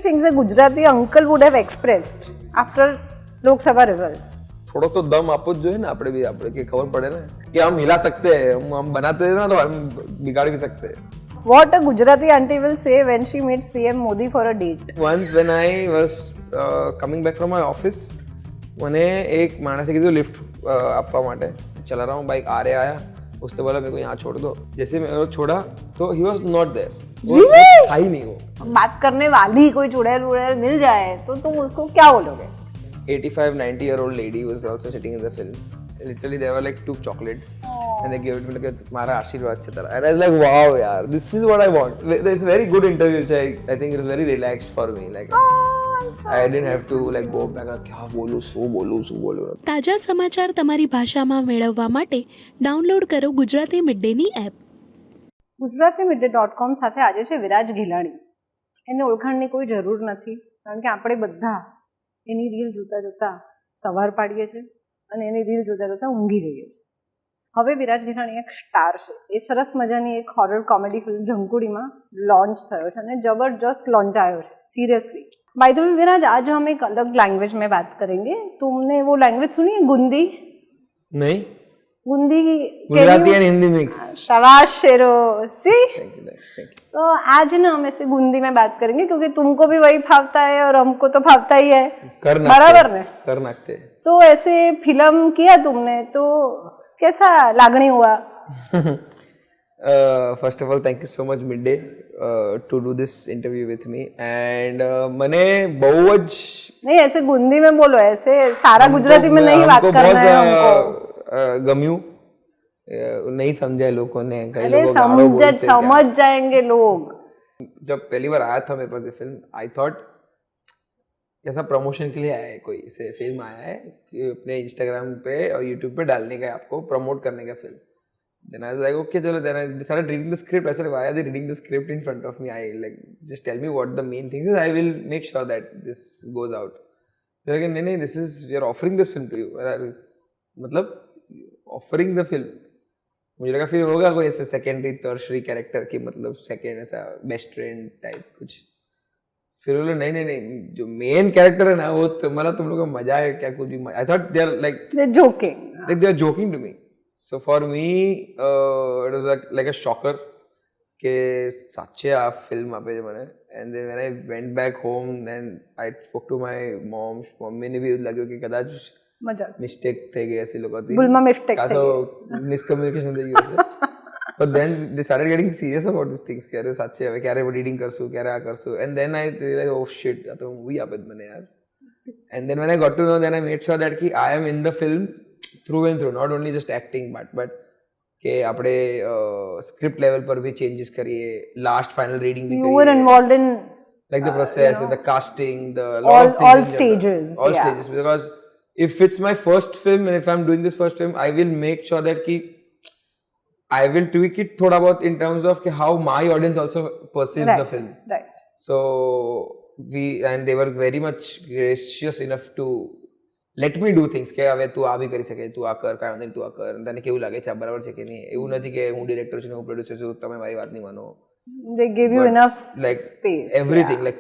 things a Gujarati uncle would have expressed after Lok Sabha results? થોડો તો દમ આપવો જ જોઈએ ને આપણે બી, આપણે કે ખબર પડે ને કે हम हिला सकते हैं, हम बनाते हैं ना तो हम बिगाड़ भी सकते हैं. What a Gujarati auntie will say when she meets PM Modi for a date. Once when I was coming back from my office, मैंने एक माणसे કીધું લિફ્ટ આપવા માટે, चला रहा हूँ बाइक, आ रहे आया, उसने बोला मेरे को यहाँ छोड़ दो. जैसे मैं छोड़ा तो he was not there. था ही नहीं वो. बात करने वाली कोई चुड़ैल वुड़ैल मिल जाए तो तुम उसको क्या बोलोगे? 85-90-year-old lady was also sitting in the film. Literally there were like 2 chocolates and they gave it to me like तुम्हारा आशीर्वाद से तरह. And I was like wow यार, this is what I want. It's a very good interview which I think it was very relaxed for me. Like I didn't have to like go back and क्या बोलूं શું બોલું. તાજા સમાચાર તમારી ભાષામાં મેળવવા માટે ડાઉનલોડ કરો ગુજરાતી મિડડેની એપ. ગુજરાતીમીડે.com સાથે આજે છે વિરાજ ઘેલાણી. એને ઓળખાણની કોઈ જરૂર નથી કારણ કે આપણે બધા એની રીલ જોતા જોતા સવાર પાડીએ છીએ અને એની રીલ જોતા જોતા ઊંઘી જઈએ છીએ. હવે વિરાજ ઘેલાણી એક સ્ટાર છે. એ સરસ મજાની એક હોરર કોમેડી ફિલ્મ ઝંકુડીમાં લોન્ચ થયો છે અને जबरदस्त लॉन्च आयो है सीरियसली. बाय द वे विराज, आज हम एक अलग लैंग्वेज में बात करेंगे. तुमने वो लैंग्वेज सुनी है गुंदी? नहीं. Gundi Gujarati and Hindi mix. शाबाश शेरो. सी थैंक यू. तो आज ना हम ऐसे गुंदी में बात करेंगे क्योंकि तुमको भी वही फावता है और हमको तो फावता ही है. बराबर ने कर नाखते. तो ऐसे फिल्म किया तुमने तो कैसा लागणी हुआ? First of all thank you so much Mid Day to do this interview with me and मैंने बहुत नहीं ऐसे गुंदी में बोलो, ऐसे सारा गुजराती में नहीं बात करना है हमको. गम्यू नहीं समझा लोगों ने, कई लोग समझ जाएंगे लोग. जब पहली बार आया था मेरे पास ये फिल्म, आई थॉट ऐसा प्रमोशन के लिए आया है, कोई से फिल्म आया है कि अपने इंस्टाग्राम पे और यूट्यूब पे डालने का है, आपको प्रमोट करने का film. Then I was like, okay, chalo. Then I started reading the script. I said, why are they reading the script in front of me? I like, just tell me what the main thing is. I will make sure that this goes out. They're like, no, this is, we are offering this film to you. मतलब offering the film. मुझे लगा फिर होगा कोई ऐसे secondary tertiary character की, मतलब second ऐसा बेस्ट फ्रेंड टाइप कुछ. फिर बोले नहीं जो मेन कैरेक्टर है ना वो तुम्हारा, तुम लोगों को मजा है क्या कुछ भी. I thought they are like they are joking to me. So for me it was like a shocker કે સાચે આ ફિલ્મ આપે છે મને. and then when I went back home and I spoke to my mom, મમ્મીને બી એવું લાગ્યું કે કદાચ મિસ્ટેક થઈ ગઈ હશે લોકોથી, ભૂલમાં મિસ્ટેક કાં તો મિસકમ્યુનિકેશન થઈ ગયું હશે. But then they started getting serious about these things કે અરે સાચે હવે ક્યારે રીડિંગ કરશું, ક્યારે આ કરશું. And then I realized oh shit, આ તો મૂવી આપે જ મને યાર. And then when I got to know, then I made sure that ki I am in the film through and through, not only just acting but કે આપણે script level પર ભી ચેન્જીસ કરીએ, લાસ્ટ ફાઇનલ રીડિંગ ભી કરીએ. You were involved in like the process, the casting, the all stages. Stages, because if it's my first film and if I'm doing this first film, I will make sure that ki I will tweak it thoda bahut in terms of ki how my audience also perceives the film. Right. So they were very much gracious enough to let me do things કે હવે તું આ બી કરી શકે, તું આ કર, કાંઈ વાંધો નહીં, તું આ કર, તને કેવું લાગે છે, આ બરાબર છે કે નહીં. એવું નથી કે હું ડિરેક્ટર છું ને હું પ્રોડ્યુસર છું, તમે મારી વાત નહીં માનો. They give you enough space. Everything, like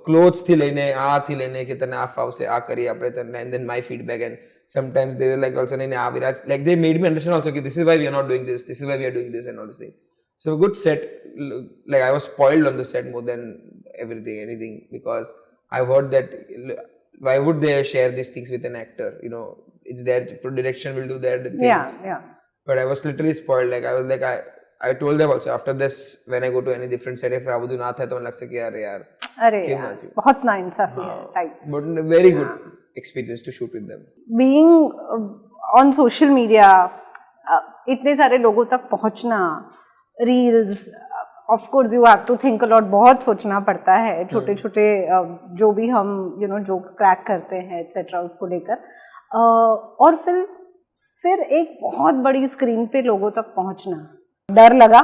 clothes થી લઈને, આ થી લઈને કે તને આ ફાવશે, આ કરીએ આપણે તને, and then my feedback. And sometimes they were like also નહીં આ Viraj, like they made me understand also કે this is why we are not doing this is why we are doing this and all this thing. So a good set, like I was spoiled on the set more than anything, because I heard that why would they share these things with an actor? You know, it's their direction will do their things. Yeah. But I was literally spoiled. Like I was like I told them also after this, when I go to any different set, if I would not have to like say यार बहुत नाइंसाफी है types. But very good experience to shoot with them. Being on social media, इतने सारे लोगों तक पहुंचना, reels, of course you have to think a lot. बहुत सोचना पड़ता है, छोटे छोटे जो भी हम जोक्स क्रैक करते हैं एक्सेट्रा उसको लेकर. और फिर एक बहुत बड़ी स्क्रीन पे लोगों तक पहुंचना. डर लगा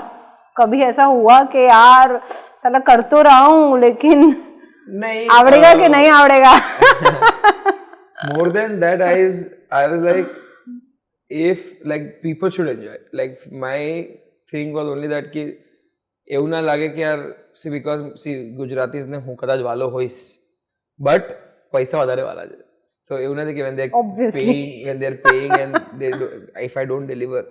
कभी? ऐसा हुआ कि यार साला कर तो रहा हूँ लेकिन नहीं आवड़ेगा कि नहीं आवड़ेगा? More than that, I was like, if like people should enjoy. Like my thing was only that कि એવું ના લાગે કે યાર સી બીકોઝ સી ગુજરાતીઝને હું કદાચ વાલો હોઈશ બટ પૈસા વધારે વાલા છે તો એવું નથી કે when they're Obviously. paying and if I don't deliver.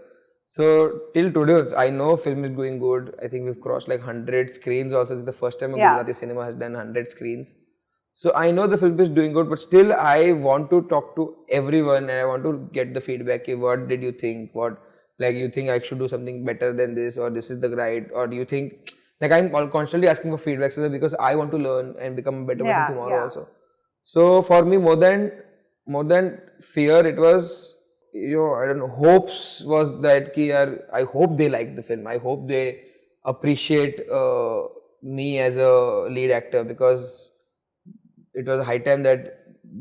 So till today I know film is going good. I think we've crossed like 100 screens also. This is the first time a Yeah. Gujarati cinema has done 100 screens. So I know the film is doing good, but still I want to talk to everyone and I want to get the feedback. What did you think? What, like, you think I should do something better than this, or this is the right, or do you think, like, I'm constantly asking for feedback so that because I want to learn and become a better person tomorrow also. So for me, more than fear, it was, you know, I don't know, hopes was that ki yaar, I hope they like the film. I hope they appreciate me as a lead actor, because it was high time that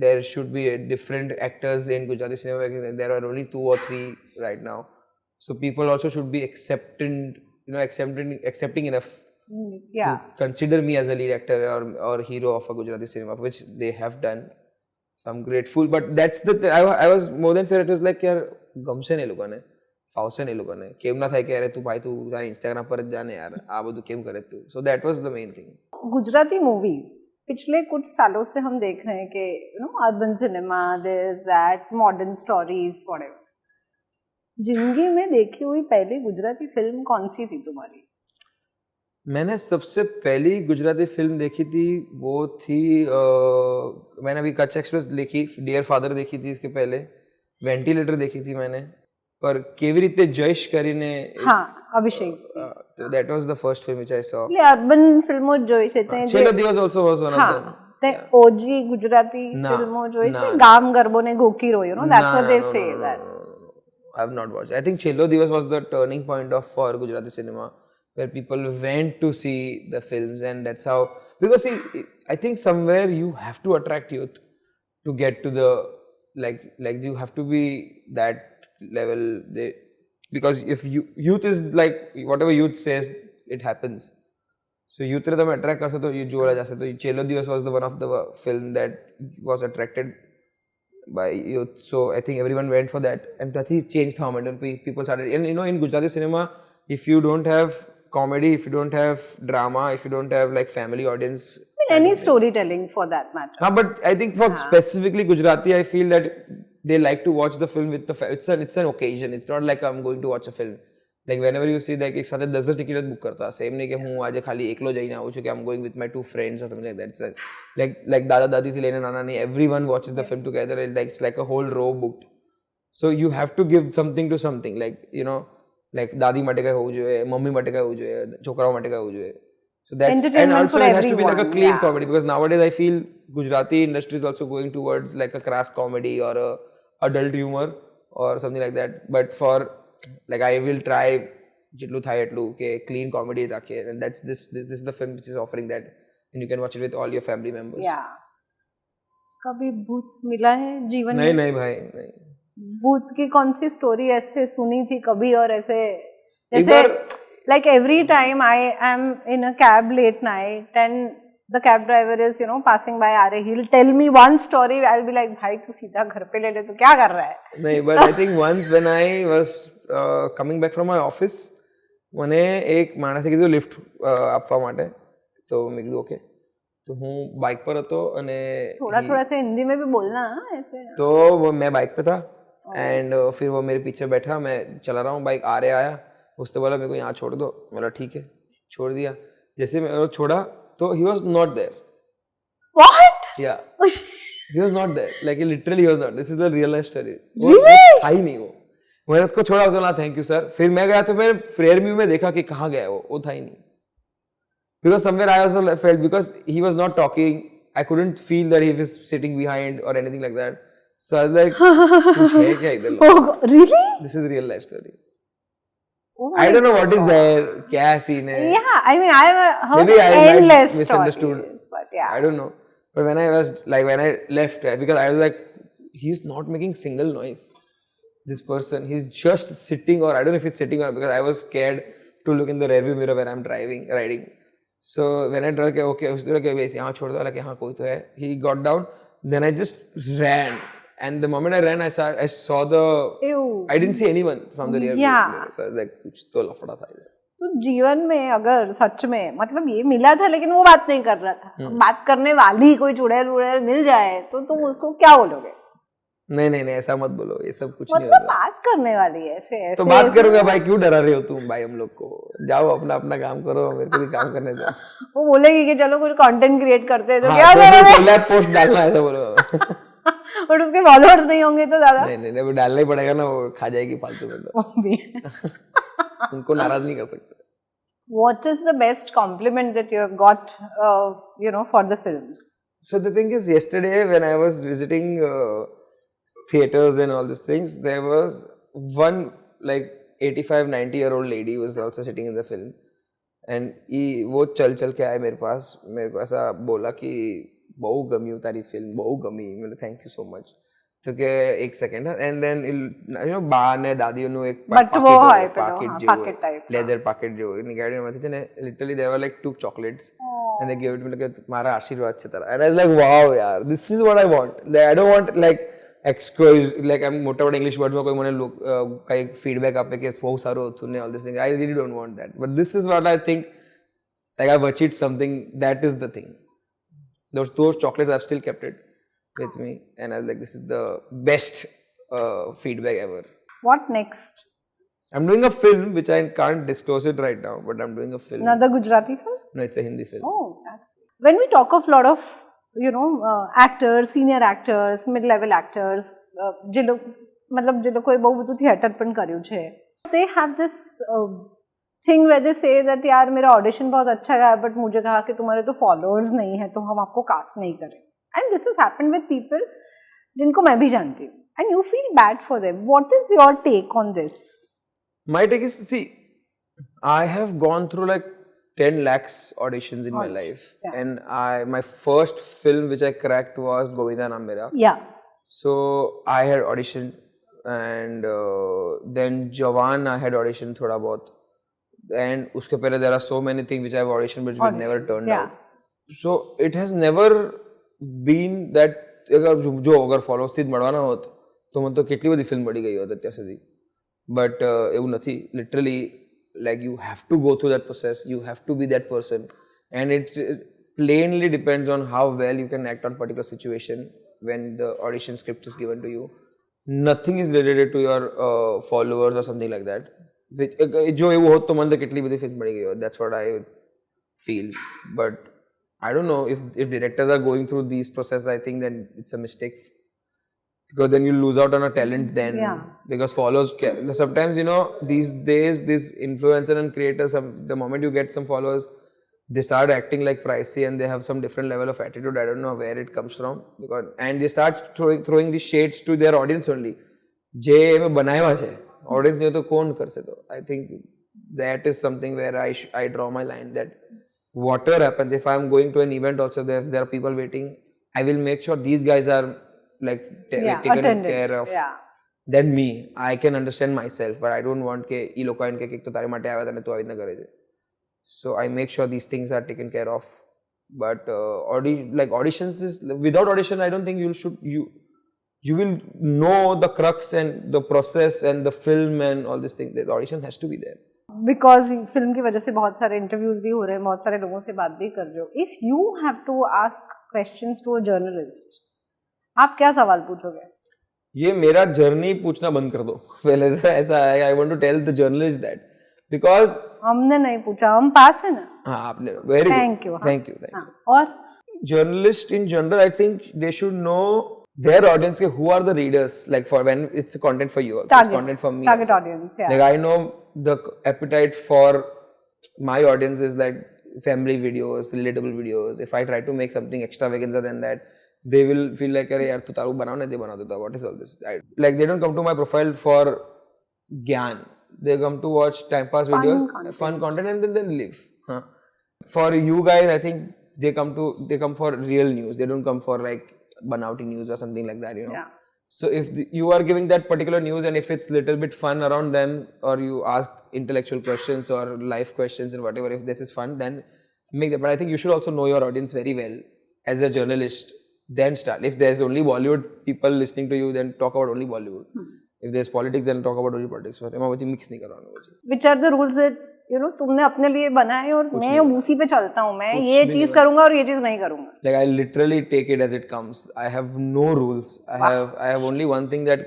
there should be different actors in Gujarati cinema. There are only 2 or 3 right now. So people also should be accepting enough Yeah. to consider me as a lead actor or hero of a Gujarati cinema, which they have done. So I'm grateful. But that's the I was more than fair. It was like यार गमसे नहीं लोगों ने, फाउसे नहीं लोगों ने, केम ना था कि अरे तू भाई तू तारे Instagram पर जाने यार, आ वो तू केम करे तू. So that was the main thing. Gujarati movies पिछले कुछ सालों से हम देख रहे हैं कि urban cinema, this that, modern stories, whatever. जिंदगी में देखी हुई पहली गुजराती फिल्म कौन सी थी तुम्हारी? मैंने सबसे पहली गुजराती फिल्म देखी थी वो थी मैंने अभी कच्छ एक्सप्रेस देखी, डियर फादर देखी थी इसके पहले, वेंटिलेटर देखी थी मैंने, पर केवी रीते जयश કરીને हाँ, अभिषेक. that was the first film which I saw. એટલે અર્બન ફિલ્મો જોઈ છે તે છેલ્લો દિવસ also was one of હા them. તે ઓજી ગુજરાતી ના, ફિલ્મો જોઈ છે, ના. ગામ ગરબો ને ગોકીરો, that's what they say no, that. I have not watched. I think Chhello Divas was the turning point for Gujarati cinema, where people went to see the films, and that's how, because see, I think somewhere you have to attract youth to get to the like you have to be that level. Because if youth is like whatever youth says, it happens. So youth ने तो मैं attract कर सकते हो, ये जोड़ा जा सकते हो. Chhello Divas was the one of the film that was attracted by youth. So I think everyone went for that, and that he changed how many people started. And in Gujarati cinema, if you don't have comedy, if you don't have drama, if you don't have like family audience, Any storytelling for that matter. but I think for specifically Gujarati, I feel that they like to watch the film with the it's an occasion. It's not like I'm going to watch a film. Like whenever you see like एक साथ 10 ticket book करता, same नहीं कि हूँ आज खाली एकलो जाइने आऊँ છું कि I'm going with my 2 friends or something like that. It's like दादा दादी थी लेने नाना नहीं, everyone watches the film together. It's like a whole row booked. So you have to give something to something, like like दादी માટે કઈ હોવું જોઈએ, મમ્મી માટે કઈ હોવું જોઈએ, છોકરાઓ માટે કઈ હોવું જોઈએ. So that's, and Entertainment also for it has to be like a everyone, clean yeah. comedy, because nowadays I feel Gujarati industry is also going towards like a crass comedy or a adult humor or something like that. But for like I will try જેટલું થાય એટલું કે clean comedy રાખીએ, and that's this is the film which is offering that, and you can watch it with all your family members. Yeah. कभी भूत मिला है जीवन नहीं में? नहीं भाई नहीं. भूत की कौन सी स्टोरी ऐसे सुनी थी कभी, और ऐसे एक जैसे बार like every time I am in a cab late night and the cab driver is passing by, आ रहे, he'll tell me one story, I'll be like भाई तू सीधा घर पे ले ले, तू क्या कर रहा है? नहीं, but I think once when I was coming back from my office, મને એક માણસે કીધું લિફ્ટ આપવા માટે, તો મેં કીધું ઓકે. તો હું બાઇક પર હતો અને थोड़ा थोड़ा से हिंदी में भी बोलना, हाँ ऐसे. तो मैं बाइक पे था, एंड फिर वो मेरे पीछे बैठा, मैं चला रहा हूँ बाइक, आया उसने बोला मेरे को यहाँ छोड़ दो. बोला ठीक है, छोड़ दिया. जैसे मैं छोड़ा तो he was not there. What? Yeah, he was not there. Like literally he was not. This is the real life story. Really? था ही नहीं वो. मैंने उसको छोड़ा, उसने बोला थैंक यू सर. फिर मैं गया तो मैंने रेयर व्यू में देखा कि कहाँ गया वो था ही नहीं. Because somewhere I also felt, because he was not talking, I couldn't feel that he was sitting behind or anything like that. So I was like, कुछ है क्या इधर? Oh God, really? This is real life story. Oh I my don't know what is God. there. क्या scene है? Yeah, I mean I have heard Maybe I might endless misunderstood. stories, but yeah. I don't know. But when I left, because I was like, he's not making single noise. This person, he's just sitting, or I don't know if he's sitting or, because I was scared to look in the rearview mirror when I'm riding. So when I tried, okay, उसने बोला कि यहाँ छोड़ दो, like यहाँ कोई तो है. He got down. Then I just ran, and the moment I ran, I saw the. Ew. I didn't see anyone from the rear Yeah. mirror. So I was like, कुछ तो लफड़ा था इधर. तो तो जीवन में अगर सच में मतलब ये मिला था लेकिन वो बात नहीं कर रहा था, बात करने वाली कोई चुड़ैल वुड़ैल मिल जाए तो तुम उसको क्या बोलोगे? नहीं नहीं, ऐसा मत बोलो, ये सब कुछ नहीं मतलब होता। बात करने वाली है ऐसे तो ऐसे बात ऐसे। करूंगा भाई, क्यों डरा रहे हो तुम भाई हम लोग को? जाओ अपना अपना काम करो, मेरे को भी काम करने दो। वो बोलेगी कि चलो कुछ कंटेंट क्रिएट करते हैं तो हाँ, क्या तो करोगे? फिर कोलैब पोस्ट डालना है, ऐसा बोलो। और उसके फॉलोअर्स नहीं होंगे तो ज्यादा नहीं, वो डालना ही पड़ेगा ना, वो खा जाएगी फालतू में, तो वो भी है। उनको नाराज नहीं कर सकते। What is the best compliment that you have got, for the film? So the thing is, yesterday when I was visiting theaters and all these things, there was one like 85-90-year-old lady who was also sitting in the film, and वो चल के आए मेरे को ऐसा बोला कि बहु गमी हो तारी फिल्म, बहु गमी। मैंने थैंक यू सो मच। तो के एक सेकंड एंड देन बा ने दादी नु एक pocket type लेदर पैकेट जो निकाली मत थे ने, literally there were like 2 chocolates and they gave it me like तुम्हारा आशीर्वाद से तरह, and I was like wow यार, this is what I want. I don't want like excuse like I'm मोटा मोटा इंग्लिश वर्ड में कोई मने काही फीडबॅक आपे के बहुत सारो तूने all this thing. I really don't want that, but this is what I think, like I've achieved something. That is the thing. Those chocolates, I've still kept it with me, and I was like, this is the best feedback ever. What next? I'm doing a film which I can't disclose it right now, but I'm doing a film. Another Gujarati film? No, it's a Hindi film. Oh, that's good. When we talk of lot of actors, senior actors, mid-level actors, જે લોકો એ બહુ બધું theatre પણ કર્યું છે, they have this thing where they say that यार मेरा audition बहुत अच्छा गया बट मुझे कहा कि तुम्हारे तो फॉलोअर्स नहीं है तो हम आपको कास्ट नहीं करें, and this has happened with people जिनको मैं भी जानती हूँ, and you feel bad for them. What is your take on this? My take is, see, I have gone through like 10 lakhs auditions in my life, and my first film which I cracked was Govinda Naam Mera. Yeah. So I had auditioned, and then Jawan I had auditioned thoda bahut, and uske pehle there are so many things which I have auditioned which will never turned out. So it has never been that अगर followers થી જ મળવાના હોત તો મને તો કેટલી બધી ફિલ્મ મળી ગઈ હોત અત્યાર સુધી, બટ એવું નથી. Literally like you have to go through that process, you have to be that person, and it plainly depends on how well you can act on particular situation when the audition script is given to you. Nothing is related to your followers or something like that. જો એવું હોત તો મને તો કેટલી બધી film મળી ગઈ હોત. That's what I feel, but I don't know if directors are going through these processes. I think then it's a mistake, because then you lose out on a talent then. Because followers sometimes, these days these influencers and creators, the moment you get some followers, they start acting like pricey and they have some different level of attitude. I don't know where it comes from, and they start throwing these shades to their audience only. જે એમે બનાવ્યા છે audience ને તો કોણ કરશે? તો I think that is something where I draw my line, that whatever happens, if I am going to an event also, if there are people waiting, I will make sure these guys are like taken care of than me. I can understand myself, but I don't want કે ઈ લોકો એમ કે તો તારે માટે આવ્યા તને તું આવી ન કરે છે. So I make sure these things are taken care of. But auditions is, without audition I don't think you will know the crux and the process and the film and all these things. The audition has to be there. Because film की वजह से बहुत सारे interviews भी हो रहे हैं, बहुत सारे लोगों से बात भी कर रहे हो. If you have to ask questions to a journalist, आप क्या सवाल पूछोगे? ये मेरा जर्नी पूछना बंद कर दो पहले से. ऐसा है, I want to tell the journalist that, because हमने नहीं पूछा, हम पास है ना. हाँ आपने, वेरी गुड, थैंक यू. और journalist in general, I think they should know their audience, who are the readers, like for when it's content for you also, it's content for me target also. Audience, yeah. Like I know the appetite for my audience is like family videos, relatable videos. If I try to make something extravaganza than that, they will feel like अरे यार तू तारू बनाओ ना, दे बना देता, what is all this? Like they don't come to my profile for gyan, they come to watch time pass videos, fun content, and then leave. For you guys, I think they come for real news. They don't come for like banauti news or something like that, So if you are giving that particular news, and if it's little bit fun around them, or you ask intellectual questions or life questions and whatever, if this is fun, then make that. But I think you should also know your audience very well as a journalist, then start. If there's only Bollywood people listening to you, then talk about only Bollywood. If there's politics, then talk about only politics. But mix nahi karwano. Which are the rules that you know तुमने अपने लिए बनाए और मैं उसी पे चलता हूँ, मैं ये चीज करूंगा और ये चीज नहीं करूंगा. Like I literally take it as it comes. I have no rules. I have only one thing that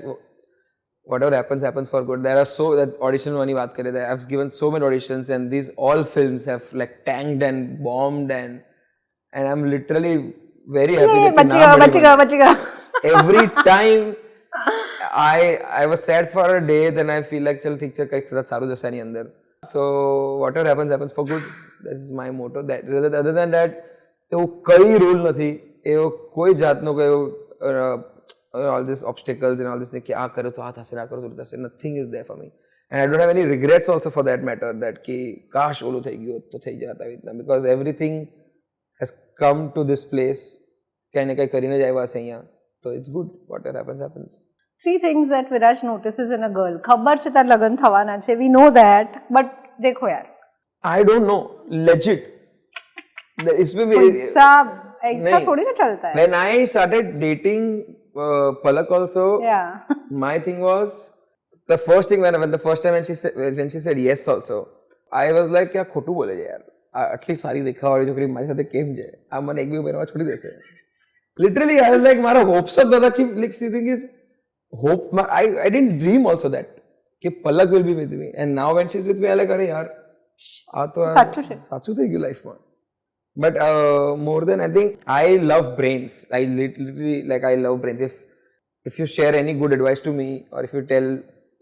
whatever happens for good. There are so that audition वाली बात करें, I've given so many auditions and these all films have like tanked and bombed and I'm literally very happy that बचेगा. every time I was sad for a day, then I feel like चल ठीक છે કઈક કદાચ સારું જશે એની અંદર. So whatever happens for good. This is my motto. That other than that, એવો કઈ રૂલ નથી, એવો કોઈ જાતનો કોઈ all these obstacles and all this thing કે આ કરો તો આ થશે, આ કરો તો થશે. Nothing is there for me. And I don't have any regrets also for that matter that કે કાશ ઓલું થઈ ગયું તો થઈ જતા આવી રીતના, because everything has come to this place. કંઈ ને કંઈ કરીને જ આવ્યા છે અહીંયા. So it's good. Whatever happens. 3 things that Viraj notices in a girl. ખબર છે તાર લગન થવાના છે, we know that, but देखो यार, I don't know, legit. इसमें भी ऐसा थोड़ी ना चलता है. When I started dating Palak also, Yeah. my thing was the first thing when the first time when she said yes also, I was like क्या खोटू बोले છે यार, આટલી સારી દેખાવાળી છોકરી મારી સાથે કેમ છે, આ મને એક બે મહિનામાં છોડી દેશે. Literally I was like મારો હોપ્સ જ નહોતા કે like the thing is hope, I didn't dream also that कि Palak will be with me, and now when she's with me I like अरे यार આ તો સાચું થઈ ગયું લાઈફમાં. But more than I think I love brains. I literally like I love brains. If you share any good advice to me, or if you tell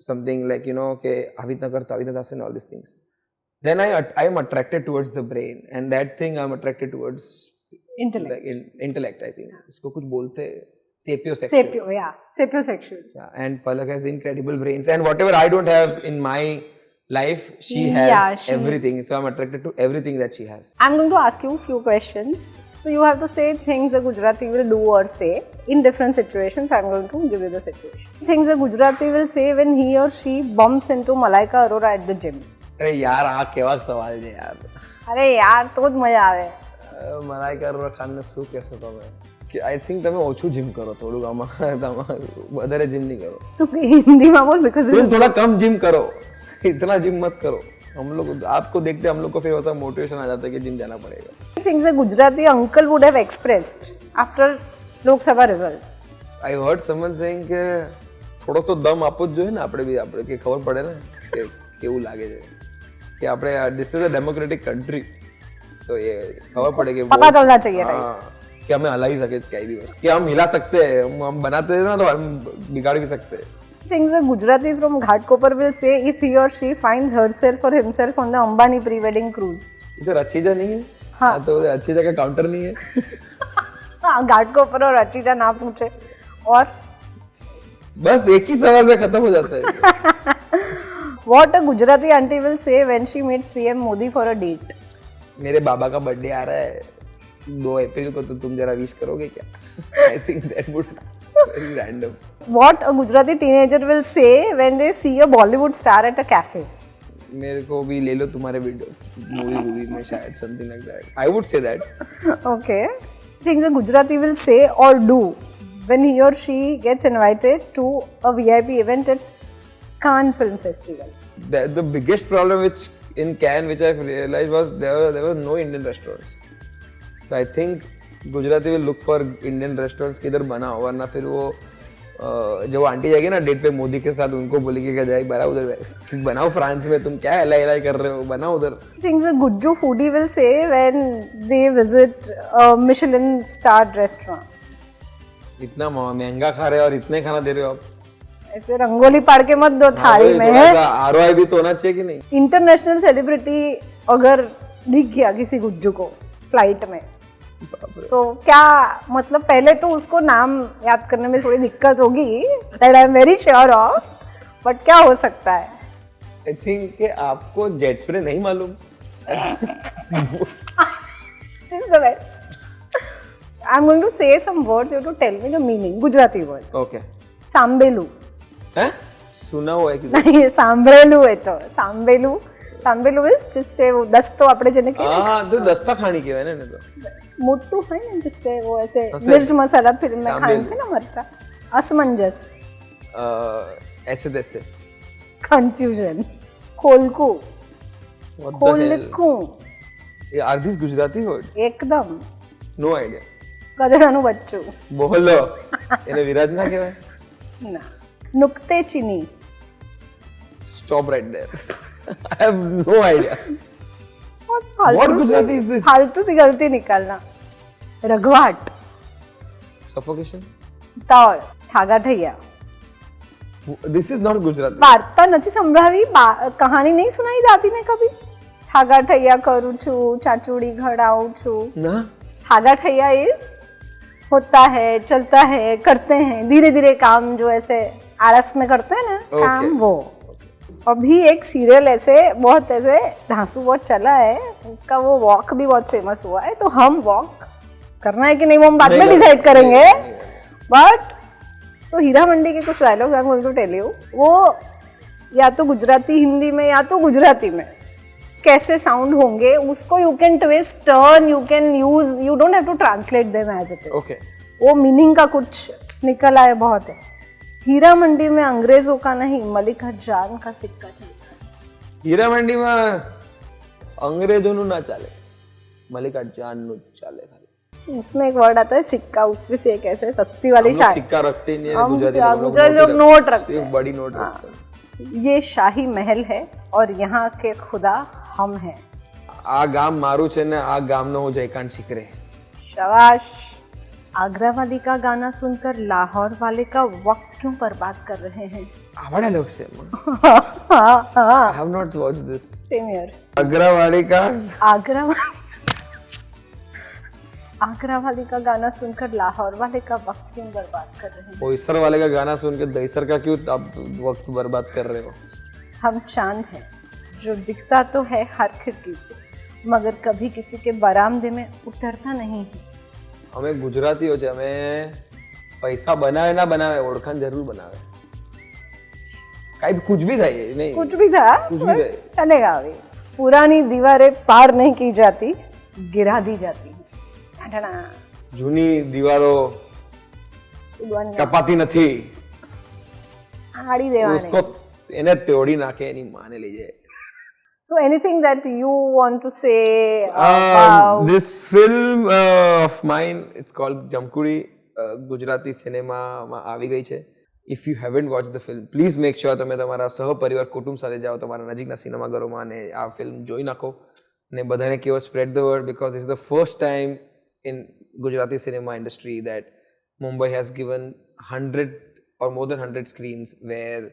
something like you know okay આવી રીતના કર તો આવી રીતના થશે and all these things, then I am attracted towards the brain, and that thing I'm attracted towards intellect. Like intellect I think इसको कुछ बोलते हैं sapiosexual. Sapiosexual. Yeah, and Palak has incredible brains, and whatever I don't have in my life, she has everything. So I'm attracted to everything that she has. I'm going to ask you a few questions. So you have to say things a Gujarati will do or say in different situations. I'm going to give you the situation. Things a Gujarati will say when he or she bumps into Malaika Arora at the gym. અરે યાર આ કેવા સવાલ છે યાર. અરે યાર તો જ મજા આવે. મલાઈકા અરોરા ખાનને શું કહેશો તમે કે આઈ થિંક તમે ઓછું જીમ કરો, થોડું આમાં વધારે જીમ નહીં કરો. તું હિન્દીમાં બોલ because तुम थोड़ा कम जिम करो, इतना जिम मत करो. हम लोग आपको देखते हम लोग को फिर वैसा मोटिवेशन आ जाता है कि जिम जाना पड़ेगा. things a Gujarati uncle would have expressed after Lok Sabha results. I heard someone saying કે થોડો તો દમ આપવો જ જોઈએ ને આપણે બી, આપણે કે ખબર પડે ને કે કેવું લાગે છે કે આપણે this is a democratic country, तो ये खबर पड़े कि पता चलना चाहिए कि हमें हिला ही सके कहीं भी, कि हम हिला सकते हैं, हम बनाते हैं ना तो हम बिगाड़ भी सकते हैं. Things a Gujarati from Ghatkopar will say if he or she finds herself or himself on the Ambani pre-wedding cruise. इधर अच्छीजा नहीं है. हाँ तो अच्छीजा का काउंटर नहीं है. हाँ घाटकोपर और अच्छीजा ना पूछे और बस एक ही सवाल में खत्म हो जाता है. What a Gujarati auntie will say when she meets PM Modi for a date. मेरे बाबा का बर्थडे आ रहा है 2 अप्रैल को, तो तुम जरा विश करोगे क्या? I think that would very random. What a Gujarati teenager will say when they see a Bollywood star at a cafe. मेरे को भी ले लो तुम्हारे वीडियो मूवी में शायद, something like that. I would say that. Okay. Things a Gujarati will say or do when he or she gets invited to a VIP event at Cannes Film Festival. The biggest problem which in Cannes which I realized was there were no Indian restaurants. So I think Gujarati will look for Indian restaurants कि इधर बनाओ, वरना फिर वो जब aunty जाएगी ना date पे मोदी के साथ, उनको बोलेगी क्या जाए बना उधर बनाओ फ्रांस में, तुम क्या हिलाई कर रहे हो, बनाओ उधर. Things a Gujju foodie will say when they visit a Michelin starred restaurant. इतना महंगा खा रहे हो और इतने खाना दे रहे हो आप, ऐसे रंगोली पाड़ के मत दो थाली में. ROI भी तो होना चाहिए कि नहीं. इंटरनेशनल सेलिब्रिटी अगर दिख गया किसी गुज्जू को फ्लाइट में, तो क्या मतलब पहले तो उसको नाम याद करने में थोड़ी दिक्कत होगी, that I am very sure of, but क्या हो सकता है? आई थिंक कि आपको जेट स्प्रे नहीं मालूम. This is the best. I'm going to say some words, you have to tell me the meaning. Gujarati words. Okay. सांबेलू. हैं? सुना हुआ है कि नहीं, सांभरेलू है तो सांबेलू. सांबेलू इज जिससे वो दस्तो આપણે જેને કહેવાય. હા તો દસ્તા ખાણી કહેવાય ને તો. મોટું હોય ને जिससे वो ऐसे मिर्च मसाला फिल्म में खाते थे ना मरचा. असमंजस. ऐसे तैसे. कंफ्यूजन. खोलकू. What the खोल hell? लिखूं Are these Gujarati words? એકદમ No idea. ગધેડાનું બચ્ચું બોલો એને વિરાજ ના કહેવાય. ના નુક્તે ચીની Stop right there. I have no idea. और What फालतू Gujarati से is this? फालतू सी गलती निकालना रघवाट Suffocation? ઉતાવળ ઠાગા ઠૈયા This is not Gujarati. વાર્તા નથી સંભળાવી કહાની નહીં સુનાઈ જાતી ને કભી ઠાગા ઠૈયા કરું છું ચાચુડી ઘડાઉં છું ना? ठागा ठैया इज होता है चलता है करते हैं धीरे धीरे काम जो ऐसे आलस में करते हैं ना काम वो अभी एक सीरियल ऐसे धांसू बहुत चला है उसका वो वॉक भी बहुत फेमस हुआ है तो हम वॉक करना है कि नहीं वो हम बाद में डिसाइड करेंगे बट सो हीरा मंडी के कुछ dialogues I am going to tell you वो या तो गुजराती हिंदी में या तो गुजराती में कैसे साउंड होंगे उसको you can twist turn you can use you don't have to translate them as it is Okay. वो मीनिंग का कुछ निकल आए बहुत है हीरा मंडी में अंग्रेजों का नहीं मलिका जान का सिक्का चलता है હીરા મંડીમાં અંગ્રેજોનું ના ચાલે, મલિકા જાનનું જ ચાલે ખાલી. इसमें एक वर्ड आता है सिक्का उस पे से एक ऐसे सस्ती वाली हम लोग शाही सिक्का रखते ही नहीं है, हम गुजराती लोग गुजराती लोग नोट रखते सिर्फ हैं बड़ी नोट रखते हैं. ये शाही महल है और यहाँ के खुदा हम हैं આ ગામ મારું છે ને આ ગામનો હું જયકાંત શીખરે. शाबाश आगरा वाली का गाना सुनकर लाहौर वाले का वक्त क्यों बर्बाद कर रहे हैं આવડા લોક છે. हाँ हाँ I have not watched this. Same year अग्रवाली का आगरा वाली का गाना सुनकर लाहौर वाले का वक्त क्यों बर्बाद कर रहे हैं बोईसर वाले का गाना सुन के दहीसर का क्यों आप वक्त बर्बाद कर रहे हो. हम चांद हैं जो दिखता तो है हर खिड़की से मगर कभी किसी के बरामदे में उतरता नहीं है અમે ગુજરાતીઓ છે, અમે પૈસા બનાવે ના બનાવે ઓળખાણ જરૂર બનાવે. કાઈ कुछ भी થાય નહીં, कुछ भी था कुछ भी था. चलेगा अभी पुरानी दीवारें पार नहीं की जाती गिरा दी जाती ठठना જૂની દીવારો કપાતી નથી, आड़ी देवाने उसको એને તોડી નાખે એની માને લઈ જાય. so anything that you want to say about This film of mine, it's called Jamkudi. Gujarati સિનેમામાં આવી ગઈ છે. If you haven't watched the film, please make sure તમે તમારા સહપરિવાર કુટુંબ સાથે જાઓ તમારા નજીકના સિનેમાઘરોમાં અને આ ફિલ્મ જોઈ નાખો અને બધાને કહો spread the word because this is the first time in Gujarati cinema industry that Mumbai has given 100 or more than 100 screens where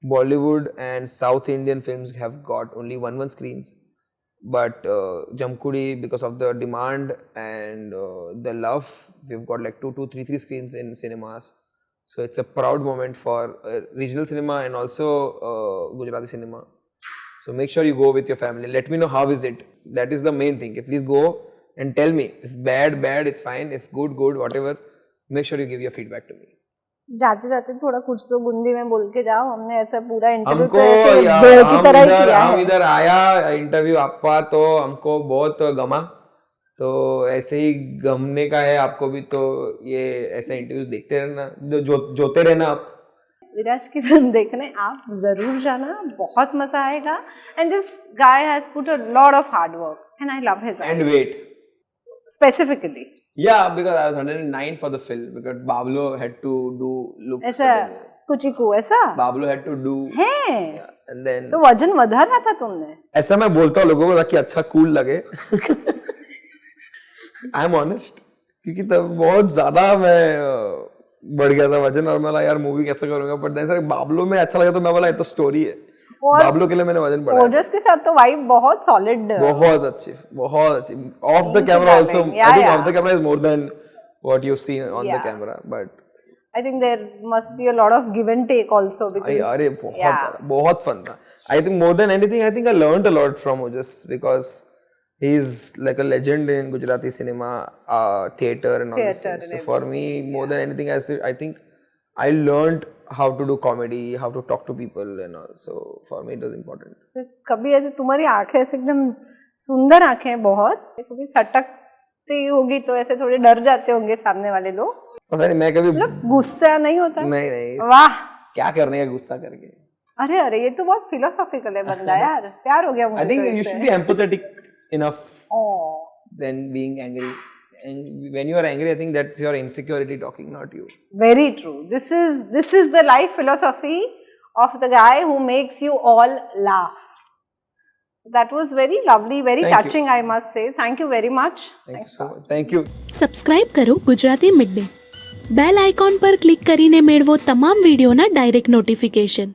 Bollywood and South Indian films have got only one screens. But Jamkudi, because of the demand and the love, we've got like 2, 3 screens in cinemas. So it's a proud moment for regional cinema and also Gujarati cinema. So make sure you go with your family. Let me know how is it. That is the main thing. Please go and tell me. If bad, it's fine. If good, whatever. Make sure you give your feedback to me. जाते जाते थोड़ा कुछ तो गुंदी में बोल के जाओ हमने ऐसा पूरा इंटरव्यू हमको तो ऐसे भेड़ की तरह ही किया हम है इधर आया इंटरव्यू आपका तो हमको बहुत गमा, तो ऐसे ही गमने का है आपको भी. तो ये ऐसे इंटरव्यूज देखते रहना, जोते रहना आप. विराज की फिल्म देखने आप जरूर जाना, बहुत मजा आएगा and this guy has put a lot of hard work and I love his And wait. Specifically Yeah, because I was 109 for the film because Bablo had to do looks. ऐसा कुछ ही को ऐसा Bablo had to do. है And then तो वजन बढ़ाना था तुमने ऐसा मैं बोलता हूँ लोगों को ताकि अच्छा कूल लगे. आई एम ऑनेस्ट क्योंकि तब बहुत ज्यादा मैं बढ़ गया था वजन और मैं बोला यार मूवी कैसे करूंगा, बट देन सर बाबलो में अच्छा लगा तो मैं बोला ये तो स्टोरी है. और बाबलो के लिए मैंने वजन बढ़ाया. ओजस के साथ तो वाइब बहुत सॉलिड बहुत अच्छी. Off the camera also I think off the camera is more than what you see on the camera, but I think there must be a lot of give and take also because अरे बहुत ज्यादा बहुत fun था. I think more than anything I think I learned a lot from Ojas because he is like a legend in Gujarati cinema, theatre and all these things. So for me, more than anything, I think I learned how to do comedy, how to talk to people and all. So for me, it was important. कभी ऐसे तुम्हारी आंखें ऐसे एकदम सुंदर आंखें हैं बहुत, कभी सटकती होगी तो ऐसे थोड़े डर जाते होंगे सामने वाले लोग. पता नहीं मैं कभी मतलब गुस्सा नहीं होता. नहीं वाह क्या करने का गुस्सा करके. अरे अरे ये तो बहुत फिलोसॉफिकल है बंदा यार, प्यार हो गया मुझे I think तो you इससे। should be empathetic enough Oh, than being angry. And when you are angry, I think that's your insecurity talking, not you. very true. This is the life philosophy of the guy who makes you all laugh. So that was very lovely, very Thank you. touching, I must say. Thank you very much. Thank you so much. Thank you. Subscribe કરો Gujarati mid day. Bell icon પર click કરીને મેળવો તમામ વિડીયોના direct notification.